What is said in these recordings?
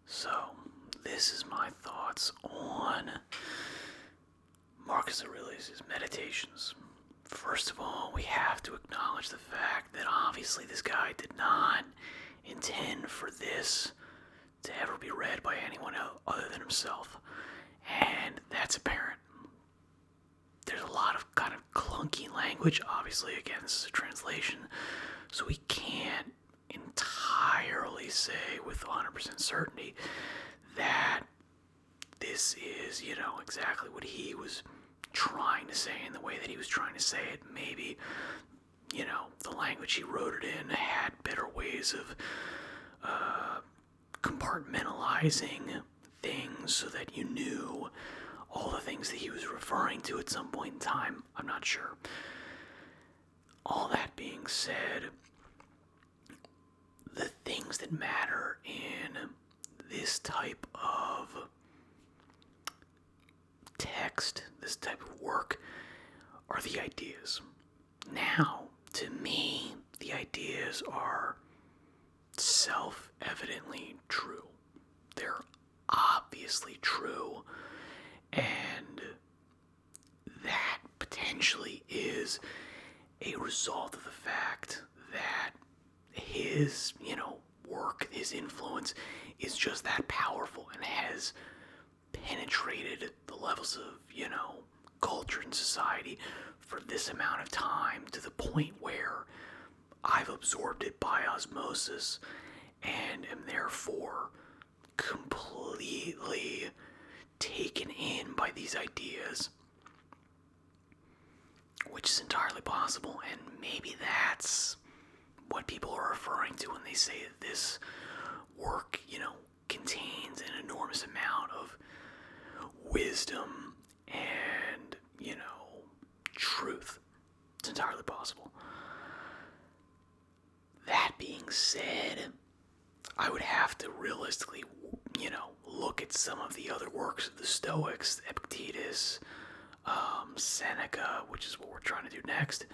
So, this is my thoughts on Marcus Aurelius' meditations. First of all, we have to acknowledge the fact that obviously this guy did not intend for this to ever be read by anyone other than himself. And that's apparent. There's a lot of kind of clunky language. Obviously, again, this is a translation, so we can't entirely say with 100% certainty that this is, exactly what he was trying to say in the way that he was trying to say it. Maybe, the language he wrote it in had better ways of compartmentalizing things so that you knew all the things that he was referring to at some point in time. I'm not sure. All that being said, the things that matter in this type of text, this type of work, are the ideas. Now, to me, the ideas are self-evidently true. They're obviously true, and that potentially is a result of the fact that his, work, his influence is just that powerful and has penetrated the levels of, culture and society for this amount of time to the point where I've absorbed it by osmosis and am therefore completely taken in by these ideas, which is entirely possible, and maybe that's what people are referring to when they say that this work, contains an enormous amount of wisdom and, truth. It's entirely possible. That being said, I would have to realistically, look at some of the other works of the Stoics, Epictetus, Seneca, which is what we're trying to do next,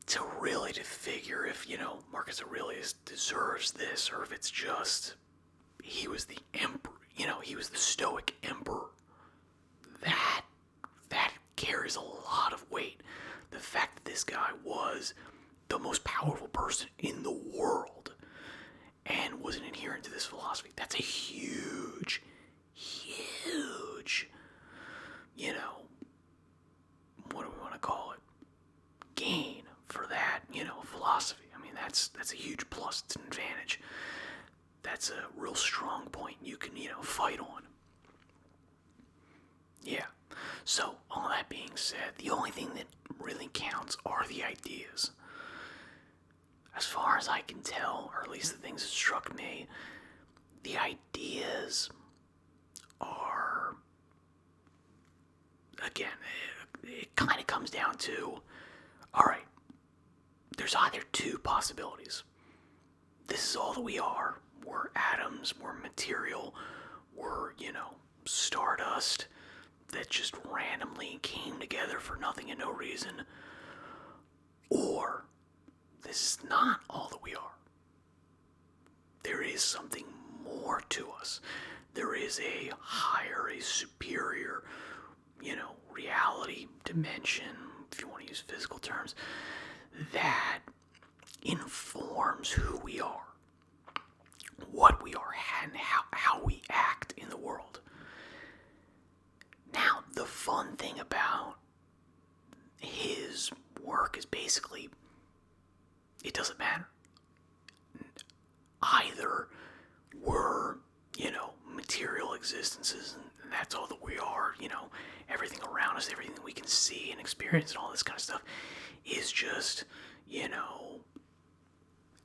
to figure if, Marcus Aurelius deserves this, or if it's just he was the emperor, he was the Stoic emperor. That carries a lot of weight. The fact that this guy was the most powerful person in the world and was an adherent to this philosophy, that's a huge, what do we want to call it? Gain for that, philosophy. I mean, that's a huge plus. It's an advantage. That's a real strong point you can, fight on. Yeah. So, all that being said, the only thing that really counts are the ideas. As far as I can tell, or at least the things that struck me, the ideas are, again, it kind of comes down to, alright, there's either two possibilities. This is all that we are. We're atoms, we're material, we're, stardust that just randomly came together for nothing and no reason. Or, this is not all that we are. There is something more to us. There is a higher, a superior, reality, dimension, if you want to use physical terms, that informs who we are, what we are, and how we act in the world. Now, the fun thing about his work is basically, it doesn't matter. Either we're, material existences, and that's all that we are, everything around us, everything that we can see and experience and all this kind of stuff is just,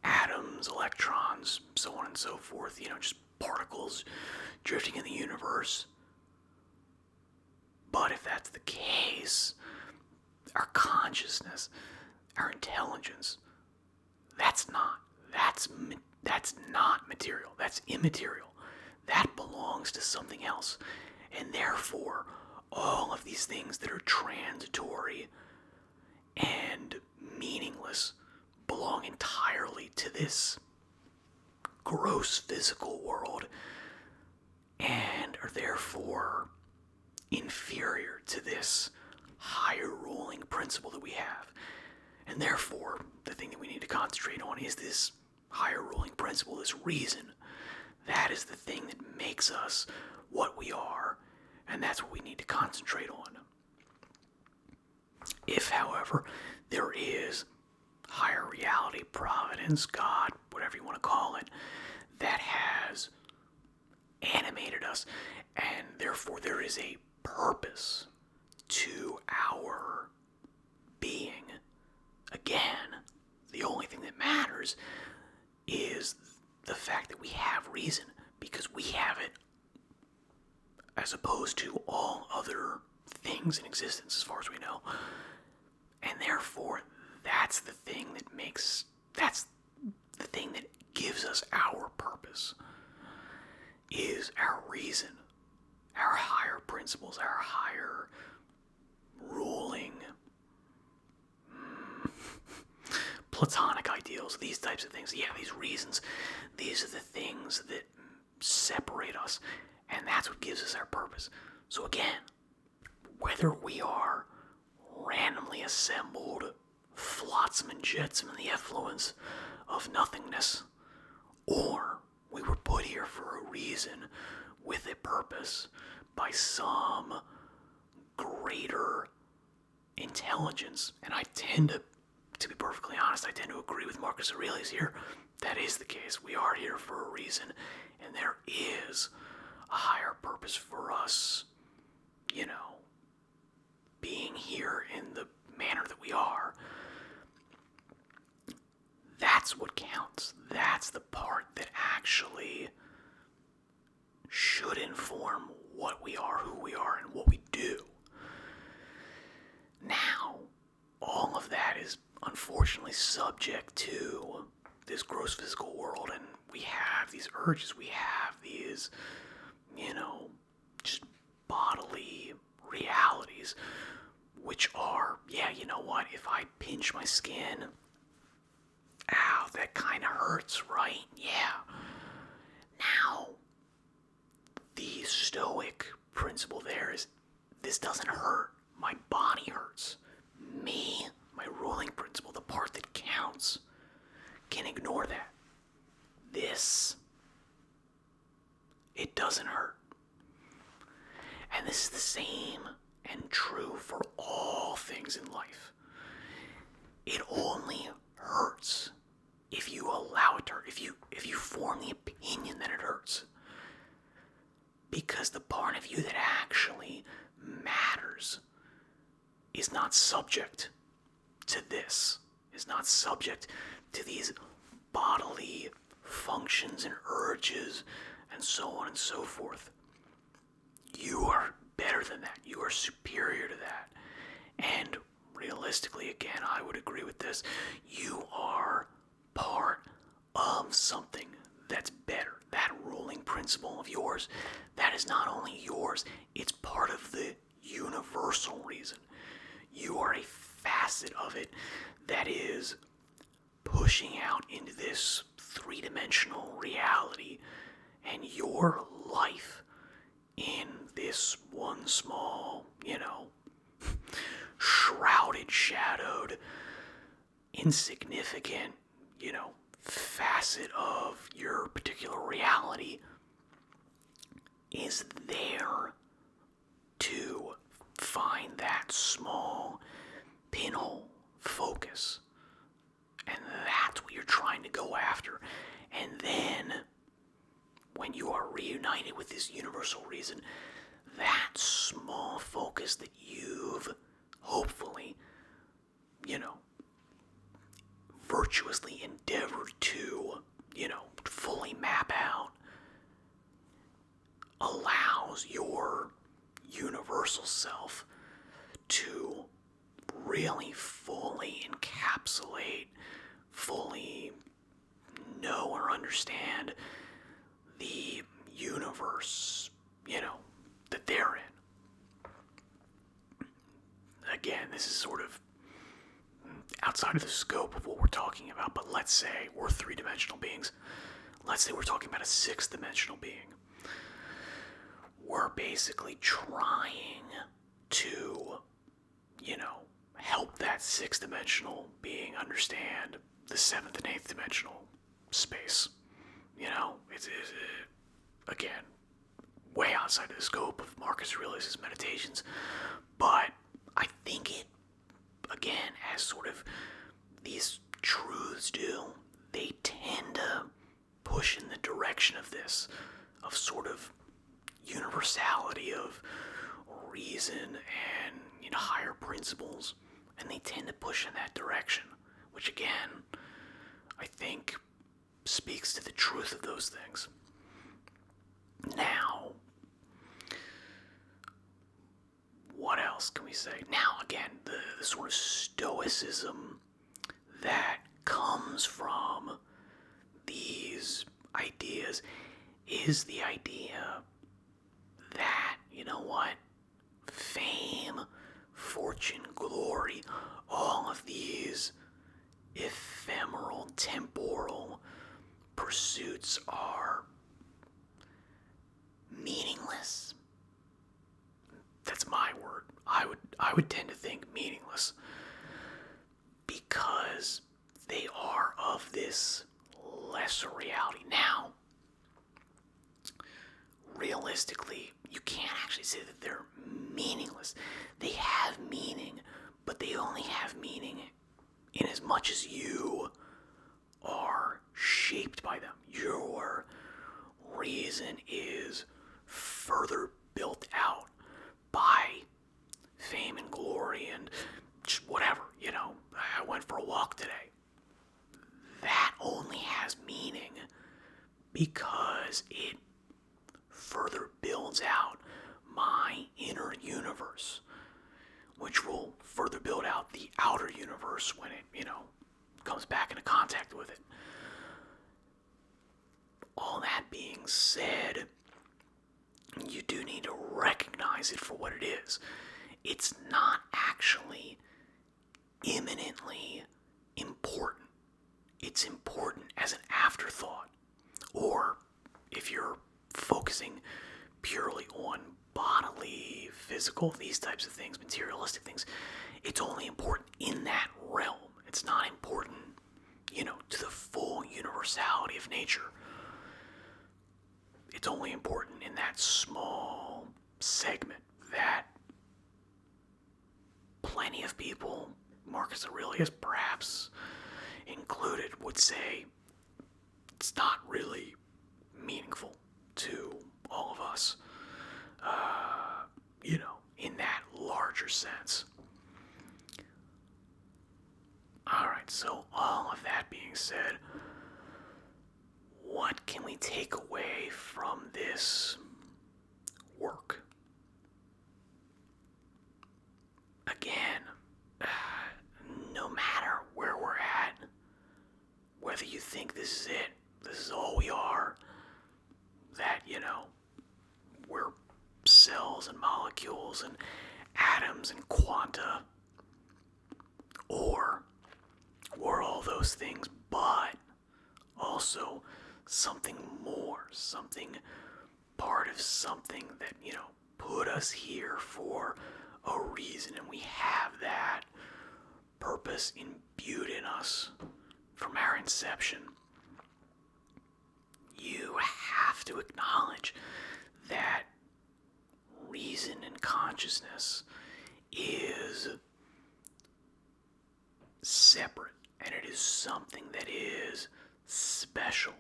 atoms, electrons, so on and so forth, just particles drifting in the universe. But if that's the case, our consciousness, our intelligence, that's not material. That's immaterial. That belongs to something else. And therefore, all of these things that are transitory and meaningless belong entirely to this gross physical world are therefore inferior to this higher ruling principle that we have. And therefore, the thing that we need to concentrate on is this higher ruling principle, this reason. That is the thing that makes us what we are, and that's what we need to concentrate on. If, however, there is higher reality, providence, God, whatever you want to call it, that has animated us, and therefore there is a purpose to our being. Again, the only thing that matters is the fact that we have reason, because we have it as opposed to all other things in existence as far as we know. And therefore, that's the thing that gives us our purpose, is our reason, our higher principles, our higher ruling platonic ideals, these types of things. Yeah, these reasons, these are the things that separate us, and that's what gives us our purpose. So again, whether we are randomly assembled flotsam and jetsam in the effluence of nothingness, or we were put here for a reason with a purpose by some greater intelligence, and I tend to be perfectly honest, I tend to agree with Marcus Aurelius here. That is the case. We are here for a reason, and there is a higher purpose for us, being here in the manner that we are. That's what counts. That's the part that actually should inform what we are, who we are, and what we do. Now, all of that is unfortunately subject to this gross physical world, and we have these urges, we have these, just bodily realities, which are, if I pinch my skin, ow, that kind of hurts, right? Yeah. Now, the Stoic principle there is, this doesn't hurt. My body hurts. Me, my ruling principle, the part that counts, can ignore that. This, it doesn't hurt. And this is the same and true for all things in life. It only hurts if you allow it to hurt, if you form the opinion that it hurts. Because the part of you that actually matters is not subject to this, is not subject to these bodily functions and urges and so on and so forth. You are better than that. You are superior to that. And realistically, again, I would agree with this. You are part of something that's better. That ruling principle of yours, that is not only yours, it's part of the universal reason. You are a facet of it that is pushing out into this three-dimensional reality, and your life in this one small, shrouded, shadowed, insignificant, facet of your particular reality is there to find that small pinhole focus. And that's what you're trying to go after. And then, when you are reunited with this universal reason, that small focus that you've hopefully, virtuously endeavored to, fully map out, allows your universal self to really fully encapsulate, fully know or understand the universe, that they're in. Again, this is sort of outside of the scope of what we're talking about, but let's say we're three-dimensional beings. Let's say we're talking about a sixth-dimensional being. we're basically trying to, help that sixth dimensional being understand the seventh and eighth dimensional space. It's again, way outside of the scope of Marcus Aurelius' meditations, but I think it, again, as sort of these truths do, they tend to push in the direction of this, of sort of universality of reason and higher principles, and they tend to push in that direction, which again, I think speaks to the truth of those things. Now, what else can we say? Now, again, the sort of stoicism that comes from these ideas is the idea that, fame, fortune, glory, all of these ephemeral, temporal pursuits are meaningless. That's my word. I would tend to think meaningless because they are of this lesser reality. Now, realistically, you can't actually say that they're meaningless. They have meaning, but they only have meaning in as much as you are shaped by them. Your reason is further built out by fame and glory and just whatever, I went for a walk today. That only has meaning because it further builds out my inner universe, which will further build out the outer universe when it, comes back into contact with it. All that being said, you do need to recognize it for what it is. It's not actually imminently important. It's important as an afterthought. Or if you're focusing purely on bodily, physical, these types of things, materialistic things, it's only important in that realm. It's not important, to the full universality of nature. It's only important in that small segment that plenty of people, Marcus Aurelius perhaps included, would say it's not really meaningful to all of us, in that larger sense. Alright, so all of that being said, what can we take away from this work? Again, no matter where we're at, whether you think this is it, this is all we are, that, we're cells and molecules and atoms and quanta, or we're all those things, but also something more, something part of something that, put us here for a reason, and we have that purpose imbued in us from our inception. You have to acknowledge that reason and consciousness is separate, and it is something that is special.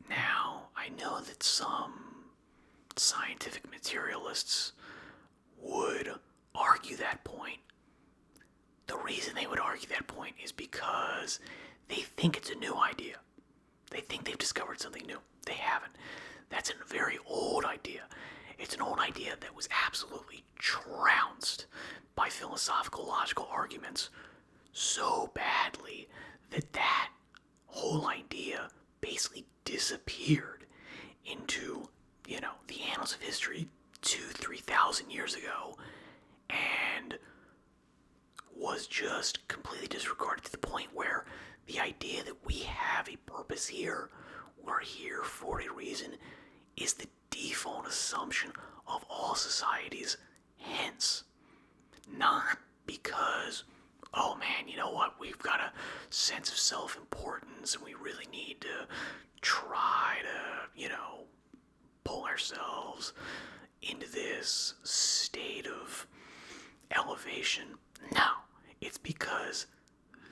Now, I know that some scientific materialists would argue that point. The reason they would argue that point is because they think it's a new idea. They think they've discovered something new. They haven't. That's a very old idea. It's an old idea that was absolutely trounced by philosophical logical arguments so badly that that whole idea basically disappeared into, the annals of history 2,000-3,000 years ago, and was just completely disregarded to the point where the idea that we have a purpose here, we're here for a reason, is the default assumption of all societies. Hence, not because, oh man, you know what, we've got a sense of self-importance and we really need to try to, pull ourselves into this state of elevation. No, it's because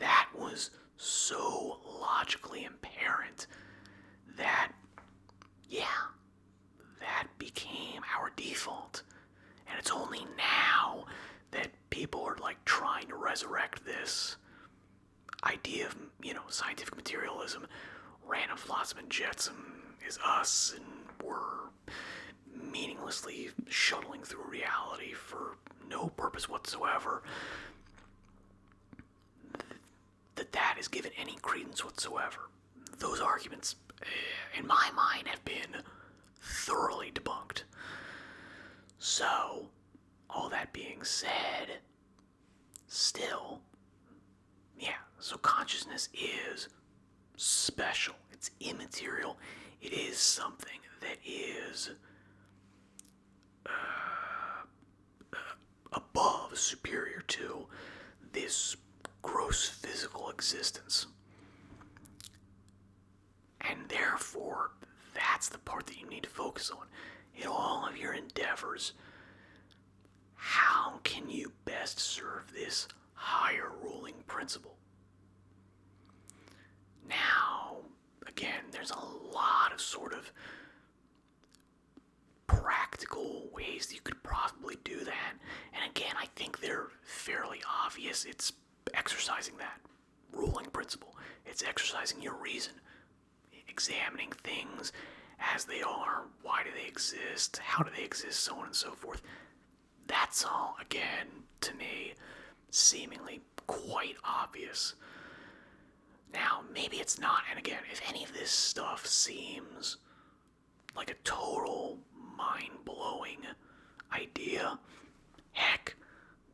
that was so logically apparent that, yeah, that became our default. And it's only now that people are like trying to resurrect this idea of, scientific materialism. Random Flotsam and Jetsam is us, and we're meaninglessly shuttling through reality for no purpose whatsoever. That is given any credence whatsoever. Those arguments, in my mind, have been thoroughly debunked. So, all that being said, still, so consciousness is special. It's immaterial. It is something that is above, superior to this gross physical existence. And therefore, that's the part that you need to focus on. In all of your endeavors, how can you best serve this higher ruling principle? Now, again, there's a lot of sort of practical ways that you could possibly do that. And again, I think they're fairly obvious. It's exercising that ruling principle. It's exercising your reason. Examining things as they are. Why do they exist? How do they exist? So on and so forth. That's all, again, to me, seemingly quite obvious. Now, maybe it's not, and again, if any of this stuff seems like a total mind-blowing idea, heck,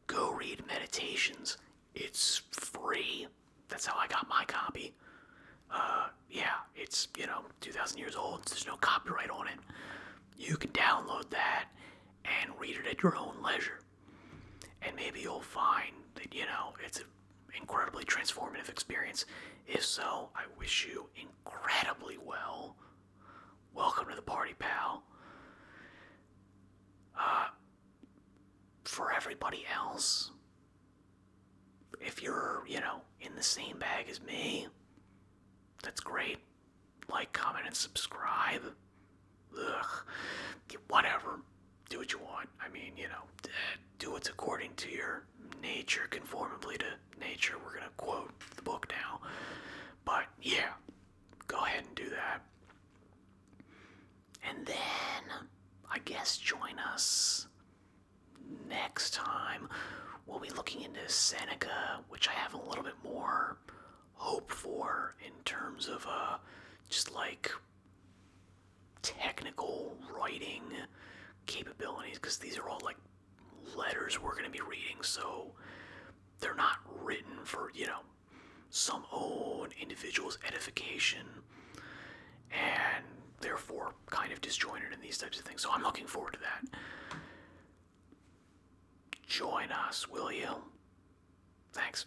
go read Meditations. It's free. That's how I got my copy. It's, 2,000 years old, so there's no copyright on it. You can download that and read it at your own leisure. And maybe you'll find that, it's an incredibly transformative experience. If so, I wish you incredibly well. Welcome to the party, pal. For everybody else, if you're, in the same bag as me, that's great. Like, comment, and subscribe. Whatever. Do what you want. I mean, do what's according to your nature, conformably to nature. We're going to quote the book now. But, yeah, go ahead and do that. And then, I guess, join us next time. We'll be looking into Seneca, which I have a little bit more hope for in terms of, just like technical writing capabilities, because these are all like letters we're going to be reading, so they're not written for, some own individual's edification, and therefore kind of disjointed in these types of things. So I'm looking forward to that. Join us, will you? Thanks.